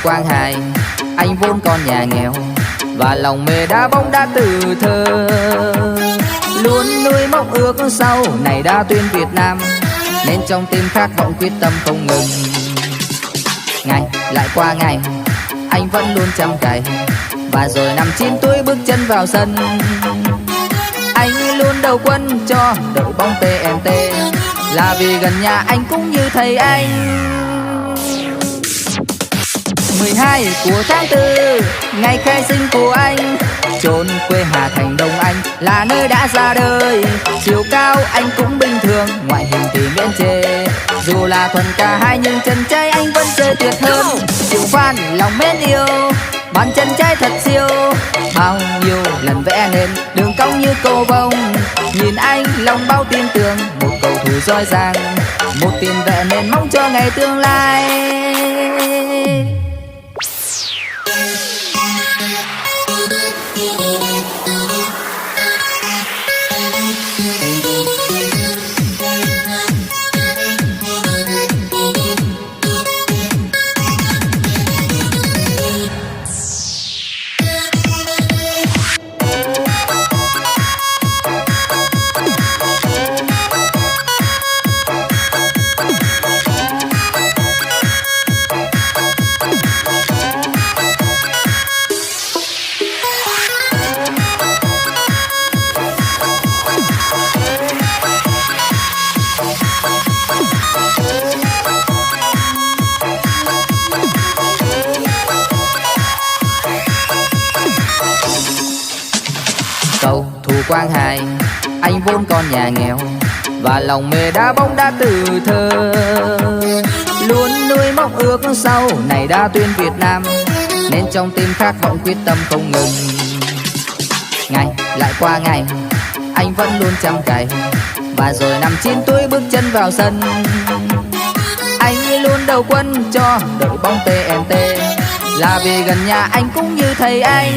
Quang Hải, anh vốn con nhà nghèo và lòng mê đá bóng đá từ thơ. Luôn nuôi mong ước sau này đá tuyển Việt Nam, nên trong tim khát vọng quyết tâm không ngừng. Ngày lại qua ngày, anh vẫn luôn chăm cày, và rồi năm 9 tuổi bước chân vào sân. Anh luôn đầu quân cho đội bóng TNT, là vì gần nhà anh cũng như thầy anh. 12 của tháng 4, ngày khai sinh của anh, chốn quê Hà Thành Đông Anh là nơi đã ra đời. Chiều cao anh cũng bình thường, ngoại hình thì miễn chê. Dù là thuần cả hai nhưng chân trái anh vẫn chơi tuyệt hơn. Triệu fan lòng mến yêu, bàn chân trái thật siêu. Bao nhiêu lần vẽ nên đường cong như cầu vồng, nhìn anh lòng bao tin tưởng, một cầu thủ giỏi giang, một tiền vệ nên mong cho ngày tương lai. Cầu thủ Quang Hải, anh vốn con nhà nghèo và lòng mê đá bóng đá từ thơ. Luôn nuôi mong ước sau này đá tuyển Việt Nam, nên trong tim khát vọng quyết tâm không ngừng. Ngày lại qua ngày, anh vẫn luôn chăm cày, và rồi năm 9 tuổi bước chân vào sân. Anh luôn đầu quân cho đội bóng TNT, là vì gần nhà anh cũng như thầy anh.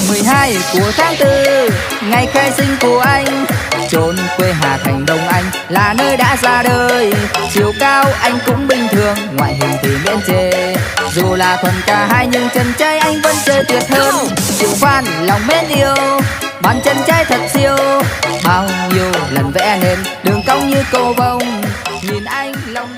12 của tháng 4, ngày khai sinh của anh, chốn quê Hà Thành Đông Anh là nơi đã ra đời. Chiều cao anh cũng bình thường, ngoại hình thì miễn chê. Dù là thuần cả hai nhưng chân trái anh vẫn chơi tuyệt hơn. Triệu fan lòng mến yêu, bàn chân trái thật siêu. Bao nhiêu lần vẽ nên đường cong như cầu vồng, nhìn anh lòng